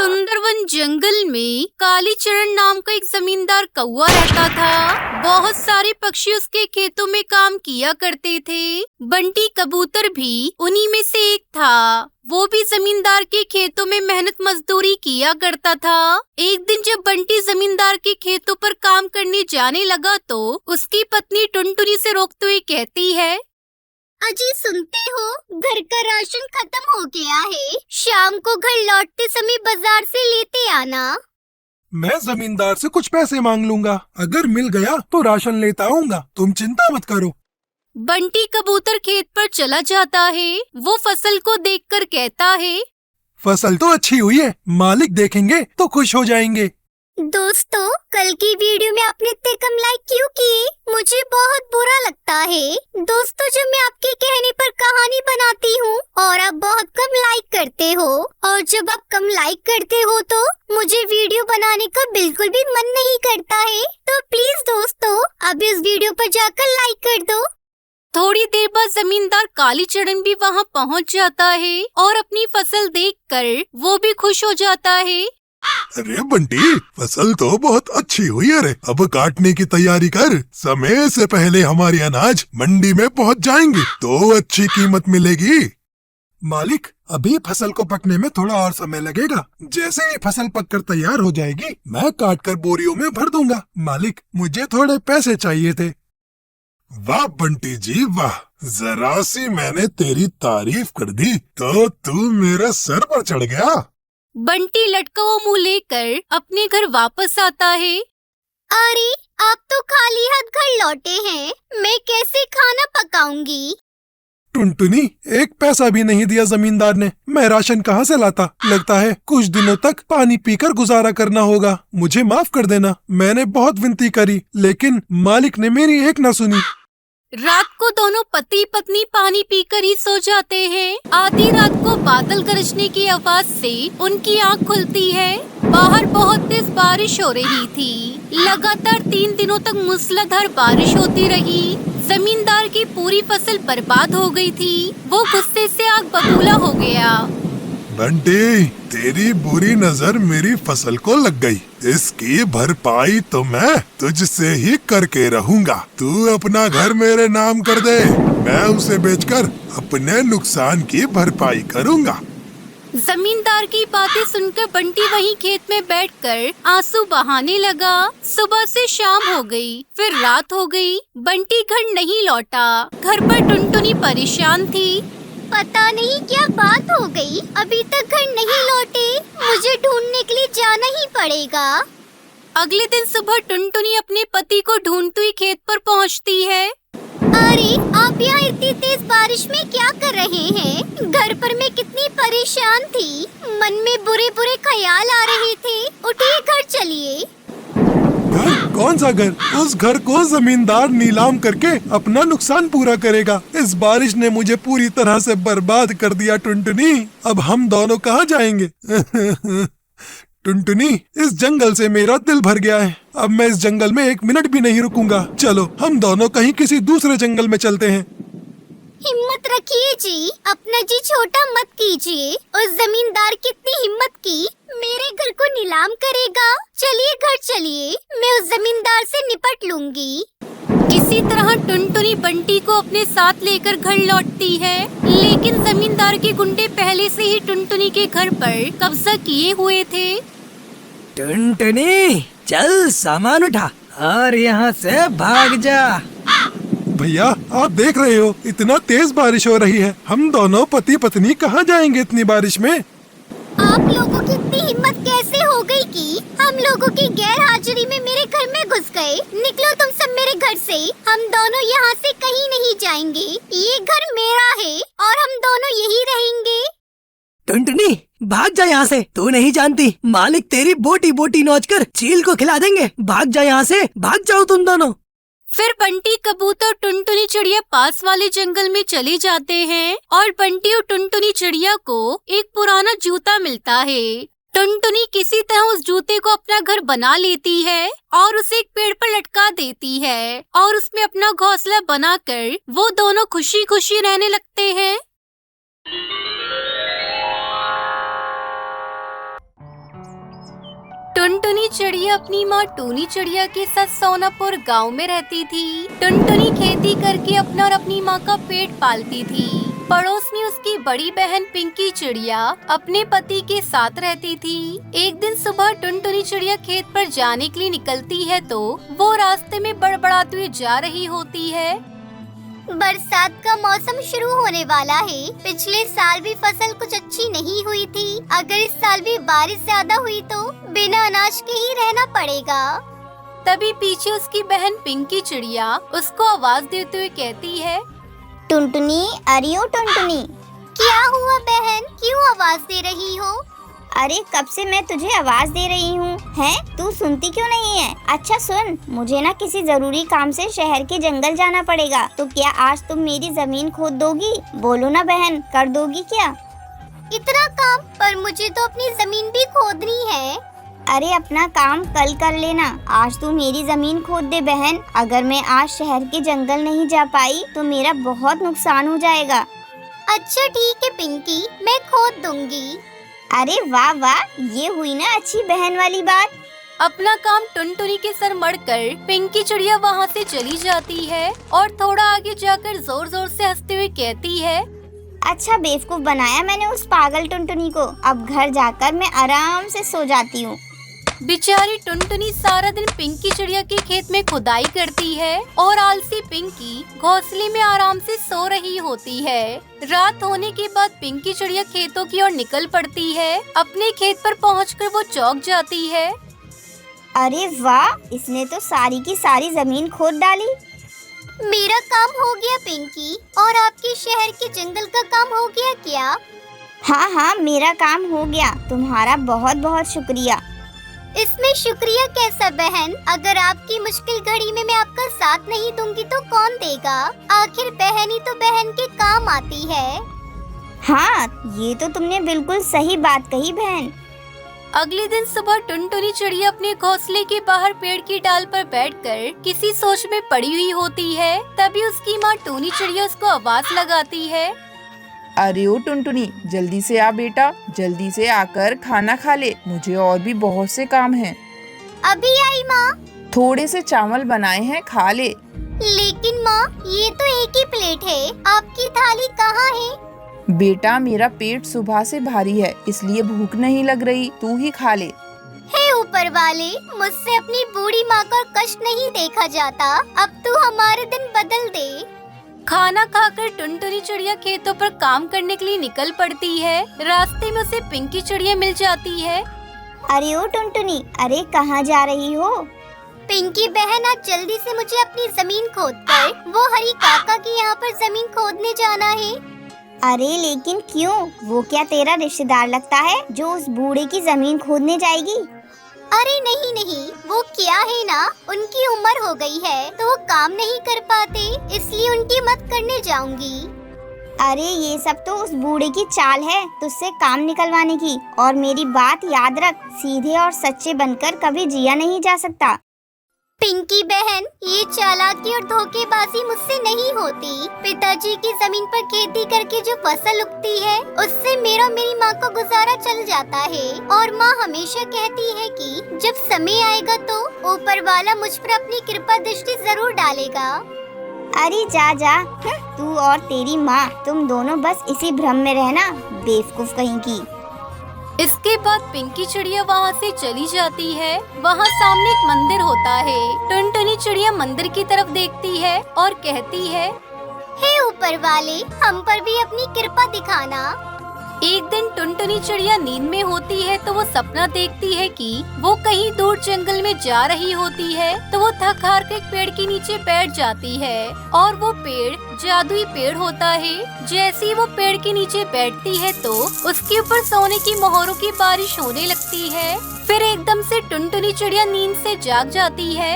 सुंदर वन जंगल में कालीचरण नाम का एक जमींदार कौवा रहता था। बहुत सारे पक्षी उसके खेतों में काम किया करते थे। बंटी कबूतर भी उन्हीं में से एक था। वो भी जमींदार के खेतों में मेहनत मजदूरी किया करता था। एक दिन जब बंटी जमींदार के खेतों पर काम करने जाने लगा तो उसकी पत्नी टुनटुनी से रोकते हुए कहती है, अजी सुनते हो, घर का राशन खत्म हो गया है। शाम को घर लौटते समय बाजार से लेते आना। मैं जमींदार से कुछ पैसे मांग लूंगा, अगर मिल गया तो राशन लेता आऊंगा, तुम चिंता मत करो। बंटी कबूतर खेत पर चला जाता है। वो फसल को देखकर कहता है, फसल तो अच्छी हुई है, मालिक देखेंगे तो खुश हो जाएंगे। दोस्तों, कल की वीडियो में आपने इतने कम लाइक क्यों किए? मुझे बहुत बुरा लगता है। दोस्तों, जब मैं आपके कहने पर कहानी बनाती हूँ और आप बहुत कम लाइक करते हो, और जब आप कम लाइक करते हो तो मुझे वीडियो बनाने का बिल्कुल भी मन नहीं करता है। तो प्लीज दोस्तों, अब इस वीडियो पर जाकर लाइक कर दो। थोड़ी देर बाद जमींदार कालीचरण भी वहाँ पहुँच जाता है और अपनी फसल देखकर वो भी खुश हो जाता है। अरे बंटी, फसल तो बहुत अच्छी हुई है रे। अब काटने की तैयारी कर, समय से पहले हमारे अनाज मंडी में पहुंच जाएंगे तो अच्छी कीमत मिलेगी। मालिक, अभी फसल को पकने में थोड़ा और समय लगेगा। जैसे ही फसल पककर तैयार हो जाएगी, मैं काटकर बोरियों में भर दूंगा। मालिक, मुझे थोड़े पैसे चाहिए थे। वाह बंटी जी वाह, जरा सी मैंने तेरी तारीफ कर दी तो तू मेरा सर पर चढ़ गया। बंटी लटका हुआ मुंह लेकर अपने घर वापस आता है। अरे, आप तो खाली हाथ घर लौटे हैं। मैं कैसे खाना पकाऊंगी? टुनटुनी, एक पैसा भी नहीं दिया जमींदार ने। मैं राशन कहाँ से लाता? लगता है कुछ दिनों तक पानी पीकर गुजारा करना होगा। मुझे माफ कर देना, मैंने बहुत विनती करी लेकिन मालिक ने मेरी एक न सुनी। रात को दोनों पति पत्नी पानी पीकर ही सो जाते हैं। आधी रात को बादल गरजने की आवाज से उनकी आंख खुलती है। बाहर बहुत तेज बारिश हो रही थी। लगातार 3 दिनों तक मूसलाधार बारिश होती रही। जमींदार की पूरी फसल बर्बाद हो गई थी। वो गुस्से से आग बबूला हो गया। बंटी, तेरी बुरी नजर मेरी फसल को लग गई। इसकी भरपाई तो मैं तुझसे ही करके रहूंगा। तू अपना घर मेरे नाम कर दे, मैं उसे बेचकर अपने नुकसान की भरपाई करूंगा। जमींदार की बातें सुनकर बंटी वहीं खेत में बैठकर आंसू बहाने लगा। सुबह से शाम हो गई, फिर रात हो गई। बंटी घर नहीं लौटा। घर पर टुनटुनी परेशान थी। पता नहीं क्या बात हो गई, अभी तक घर नहीं लौटे। मुझे ढूंढने के लिए जाना ही पड़ेगा। अगले दिन सुबह टुनटुनी अपने पति को ढूंढती हुई खेत पर पहुंचती है। अरे, आप यहाँ इतनी तेज बारिश में क्या कर रहे हैं? घर पर मैं कितनी परेशान थी। मन में बुरे बुरे ख्याल आ रहे थे। उठिए, घर चलिए। घर? कौन सा घर? उस घर को जमींदार नीलाम करके अपना नुकसान पूरा करेगा। इस बारिश ने मुझे पूरी तरह से बर्बाद कर दिया टुनटुनी। अब हम दोनों कहाँ जाएंगे? टुनटुनी, इस जंगल से मेरा दिल भर गया है। अब मैं इस जंगल में 1 मिनट भी नहीं रुकूंगा। चलो हम दोनों कहीं किसी दूसरे जंगल में चलते हैं। हिम्मत रखिए जी, अपना जी छोटा मत कीजिए। उस जमींदार कितनी हिम्मत की, मेरे घर को नीलाम करेगा। चलिए घर चलिए, मैं उस जमींदार से निपट लूंगी। किसी तरह टुनटुनी बंटी को अपने साथ लेकर घर लौटती है, लेकिन जमींदार के गुंडे पहले से ही टुनटुनी के घर पर कब्जा किए हुए थे। टुनटुनी, चल सामान उठा और यहाँ से भाग जा। भैया, आप देख रहे हो इतना तेज बारिश हो रही है। हम दोनों पति पत्नी कहाँ जाएंगे इतनी बारिश में? आप लोगों की इतनी हिम्मत कैसे हो गई कि हम लोगों की गैर हाजिरी में मेरे घर में घुस गए? निकलो तुम सब मेरे घर से। हम दोनों यहाँ से कहीं नहीं जाएंगे। ये घर मेरा है और हम दोनों यही रहेंगे। टुनटुनी, भाग जा यहाँ से। तू नहीं जानती, मालिक तेरी बोटी बोटी नोचकर चील को खिला देंगे। भाग जा यहाँ से, भाग जाओ तुम दोनों। फिर बंटी कबूतर टुनटुनी चिड़िया पास वाले जंगल में चले जाते हैं और बंटी और टुनटुनी चिड़िया को एक पुराना जूता मिलता है। टुनटुनी किसी तरह उस जूते को अपना घर बना लेती है और उसे एक पेड़ पर लटका देती है और उसमें अपना घोंसला बनाकर वो दोनों खुशी खुशी रहने लगते हैं। टुनटुनी चिड़िया अपनी माँ टूनी चिड़िया के साथ सोनापुर गांव में रहती थी। टुनटुनी खेती करके अपना और अपनी माँ का पेट पालती थी। पड़ोस में उसकी बड़ी बहन पिंकी चिड़िया अपने पति के साथ रहती थी। एक दिन सुबह टुनटुनी चिड़िया खेत पर जाने के लिए निकलती है तो वो रास्ते में बड़बड़ाते हुए जा रही होती है। बरसात का मौसम शुरू होने वाला है। पिछले साल भी फसल कुछ अच्छी नहीं हुई थी। अगर इस साल भी बारिश ज्यादा हुई तो बिना अनाज के ही रहना पड़ेगा। तभी पीछे उसकी बहन पिंकी चिड़िया उसको आवाज देते हुए कहती है, टुनटुनी, अरे ओ टुनटुनी। क्या हुआ बहन, क्यों आवाज दे रही हो? अरे कब से मैं तुझे आवाज दे रही हूँ, हैं? तू सुनती क्यों नहीं है? अच्छा सुन, मुझे ना किसी जरूरी काम से शहर के जंगल जाना पड़ेगा, तो क्या आज तुम मेरी जमीन खोद दोगी? बोलो ना बहन, कर दोगी क्या? इतना काम? पर मुझे तो अपनी जमीन भी खोदनी है। अरे अपना काम कल कर लेना, आज तू मेरी जमीन खोद दे बहन। अगर मैं आज शहर के जंगल नहीं जा पाई तो मेरा बहुत नुकसान हो जाएगा। अच्छा ठीक है पिंकी, मैं खोद दूंगी। अरे वाह वाह, ये हुई ना अच्छी बहन वाली बात। अपना काम टुनटुनी के सर मड़कर पिंकी चिड़िया वहाँ से चली जाती है और थोड़ा आगे जाकर जोर जोर से हंसते हुए कहती है, अच्छा बेवकूफ बनाया मैंने उस पागल टुनटुनी को। अब घर जाकर मैं आराम से सो जाती हूँ। बेचारी टुनटुनी सारा दिन पिंकी चिड़िया के खेत में खुदाई करती है और आलसी पिंकी घोंसले में आराम से सो रही होती है। रात होने के बाद पिंकी चिड़िया खेतों की ओर निकल पड़ती है। अपने खेत पर पहुंचकर वो चौंक जाती है। अरे वाह, इसने तो सारी की सारी जमीन खोद डाली। मेरा काम हो गया पिंकी, और आपके शहर के जंगल का काम हो गया क्या? हाँ हाँ, मेरा काम हो गया। तुम्हारा बहुत बहुत शुक्रिया। इसमें शुक्रिया कैसा बहन? अगर आपकी मुश्किल घड़ी में मैं आपका साथ नहीं दूंगी तो कौन देगा? आखिर बहन ही तो बहन के काम आती है। हाँ, ये तो तुमने बिल्कुल सही बात कही बहन। अगले दिन सुबह टुनटुनी चिड़िया अपने घोंसले के बाहर पेड़ की डाल पर बैठकर किसी सोच में पड़ी हुई होती है। तभी उसकी माँ टूनी चिड़िया उसको आवाज लगाती है, अरे ओ टुनटुनी, जल्दी से आ बेटा, जल्दी से आकर खाना खा ले, मुझे और भी बहुत से काम हैं। अभी आई माँ। थोड़े से चावल बनाए हैं, खा ले। लेकिन माँ, ये तो एक ही प्लेट है, आपकी थाली कहाँ है? बेटा मेरा पेट सुबह से भारी है, इसलिए भूख नहीं लग रही, तू ही खा ले। हे ऊपर वाले, मुझसे अपनी बूढ़ी माँ का कष्ट नहीं देखा जाता। अब तू हमारे दिन बदल दे। खाना खाकर टुनटुनी चिड़िया खेतों पर काम करने के लिए निकल पड़ती है। रास्ते में उसे पिंकी चिड़िया मिल जाती है। अरे ओ टुनटुनी, अरे कहाँ जा रही हो? पिंकी बहन, आज जल्दी से मुझे अपनी जमीन खोदकर वो हरी काका की यहाँ पर जमीन खोदने जाना है। अरे लेकिन क्यों? वो क्या तेरा रिश्तेदार लगता है जो उस बूढ़े की जमीन खोदने जाएगी? अरे नहीं नहीं, वो क्या है ना, उनकी उम्र हो गई है तो वो काम नहीं कर पाते, इसलिए उनकी मदद करने जाऊंगी। अरे ये सब तो उस बूढ़े की चाल है तुझसे काम निकलवाने की। और मेरी बात याद रख, सीधे और सच्चे बनकर कभी जिया नहीं जा सकता। पिंकी बहन, ये चालाकी और धोखेबाजी मुझसे नहीं होती। पिताजी की जमीन पर खेती करके जो फसल उगती है उससे मेरा मेरी माँ को गुजारा चल जाता है। और माँ हमेशा कहती है कि जब समय आएगा तो ऊपर वाला मुझ पर अपनी कृपा दृष्टि जरूर डालेगा। अरे जा जा, तू और तेरी माँ, तुम दोनों बस इसी भ्रम में रहना, बेवकूफ कहीं की। इसके बाद पिंकी चिड़िया वहाँ से चली जाती है। वहाँ सामने एक मंदिर होता है। टुनटुनी चिड़िया मंदिर की तरफ देखती है और कहती है, हे ऊपर वाले, हम पर भी अपनी कृपा दिखाना। एक दिन टुनटुनी चिड़िया नींद में होती है तो वो सपना देखती है कि वो कहीं दूर जंगल में जा रही होती है। तो वो थक हार कर एक पेड़ के नीचे बैठ जाती है और वो पेड़ जादुई पेड़ होता है। जैसे ही वो पेड़ के नीचे बैठती है तो उसके ऊपर सोने की मोहरों की बारिश होने लगती है। फिर एकदम से टुनटुनी चिड़िया नींद से जाग जाती है।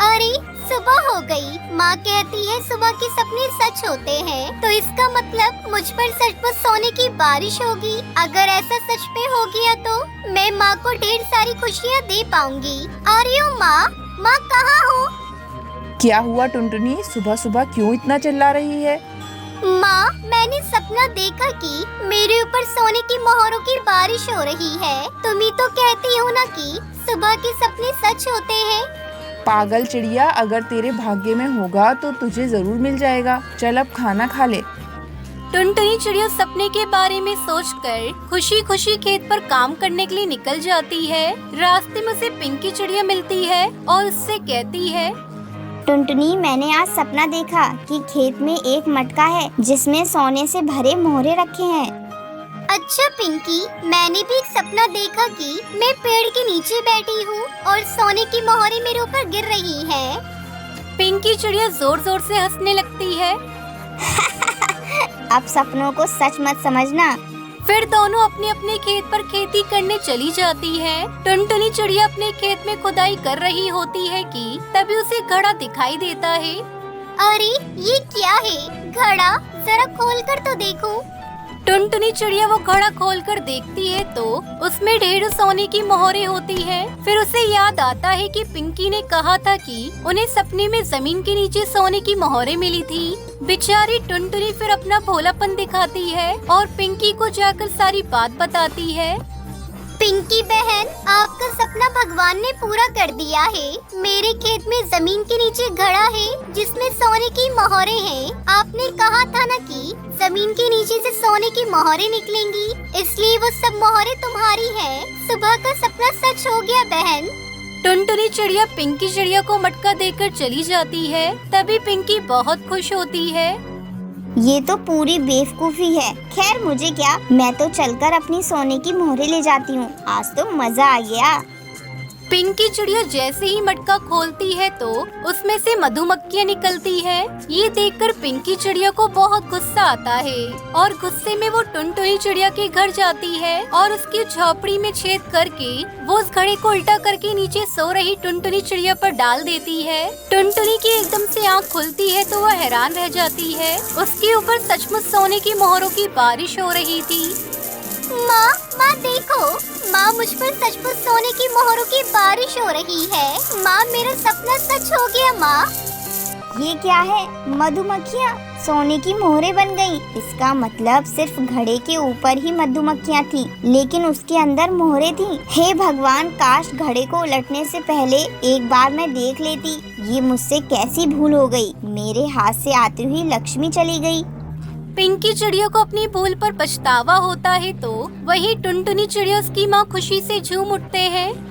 अरे सुबह हो गई। माँ कहती है सुबह के सपने सच होते हैं, तो इसका मतलब मुझ पर सच पर सोने की बारिश होगी। अगर ऐसा सच में हो गया तो मैं माँ को ढेर सारी खुशियाँ दे पाऊंगी। अरे ओ माँ, माँ कहाँ हो? क्या हुआ टुनटुनी, सुबह सुबह क्यों इतना चिल्ला रही है? माँ, मैंने सपना देखा कि मेरे ऊपर सोने की मोहरों की बारिश हो रही है। तुम ही तो कहती हो ना कि सुबह के सपने सच होते हैं। पागल चिड़िया, अगर तेरे भाग्य में होगा तो तुझे जरूर मिल जाएगा। चल अब खाना खा ले। टुनटुनी चिड़िया सपने के बारे में सोचकर खुशी खुशी खेत पर काम करने के लिए निकल जाती है। रास्ते में उसे पिंकी चिड़िया मिलती है और उससे कहती है, टुनटुनी, मैंने आज सपना देखा कि खेत में एक मटका है जिसमें सोने से भरे मोहरे रखे हैं। अच्छा पिंकी, मैंने भी एक सपना देखा कि मैं पेड़ के नीचे बैठी हूँ और सोने की मोहरे मेरे ऊपर गिर रही है। पिंकी चिड़िया जोर जोर से हंसने लगती है। अब सपनों को सच मत समझना। फिर दोनों अपने अपने खेत पर खेती करने चली जाती है। टुनटुनी चिड़िया अपने खेत में खुदाई कर रही होती है कि तभी उसे घड़ा दिखाई देता है। अरे ये क्या है? घड़ा जरा खोल कर तो देखो। टुनटुनी चिड़िया वो घड़ा खोलकर देखती है तो उसमें ढेर सोने की मोहरें होती है। फिर उसे याद आता है कि पिंकी ने कहा था कि उन्हें सपने में जमीन के नीचे सोने की मोहरें मिली थी। बेचारी टुनटुनी फिर अपना भोलापन दिखाती है और पिंकी को जाकर सारी बात बताती है। पिंकी बहन, आपका सपना भगवान ने पूरा कर दिया है। मेरे खेत में जमीन के नीचे घड़ा है जिसमें सोने की मोहरें हैं। आपने कहा था ना कि जमीन के नीचे से सोने की मोहरें निकलेंगी, इसलिए वो सब मोहरें तुम्हारी हैं। सुबह का सपना सच हो गया बहन। टुनटुनी चिड़िया पिंकी चिड़िया को मटका देकर चली जाती है। तभी पिंकी बहुत खुश होती है। ये तो पूरी बेवकूफी है। खैर मुझे क्या, मैं तो चलकर अपनी सोने की मोहरें ले जाती हूँ। आज तो मजा आ गया। पिंकी चिड़िया जैसे ही मटका खोलती है तो उसमें से मधुमक्खियाँ निकलती है। ये देखकर पिंकी चिड़िया को बहुत गुस्सा आता है और गुस्से में वो टुनटुनी चिड़िया के घर जाती है और उसकी झोपड़ी में छेद करके वो उस घड़े को उल्टा करके नीचे सो रही टुनटुनी चिड़िया पर डाल देती है। टुनटुनी की एकदम से आँख खुलती है तो वह हैरान रह जाती है। उसके ऊपर सचमुच सोने की मोहरों की बारिश हो रही थी। माँ देखो, माँ मुझ पर सचमुच सोने की मोहरों की बारिश हो रही है। माँ मेरा सपना सच हो गया। माँ ये क्या है? मधुमक्खियाँ सोने की मोहरें बन गयी। इसका मतलब सिर्फ घड़े के ऊपर ही मधुमक्खियाँ थी, लेकिन उसके अंदर मोहरें थी। हे भगवान, काश घड़े को उलटने से पहले एक बार मैं देख लेती। ये मुझसे कैसी भूल हो गई। मेरे हाथ से आती हुई लक्ष्मी चली गई। पिंकी चिड़िया को अपनी भूल पर पछतावा होता है तो वही टुनटुनी चिड़िया उसकी माँ खुशी से झूम उठते हैं।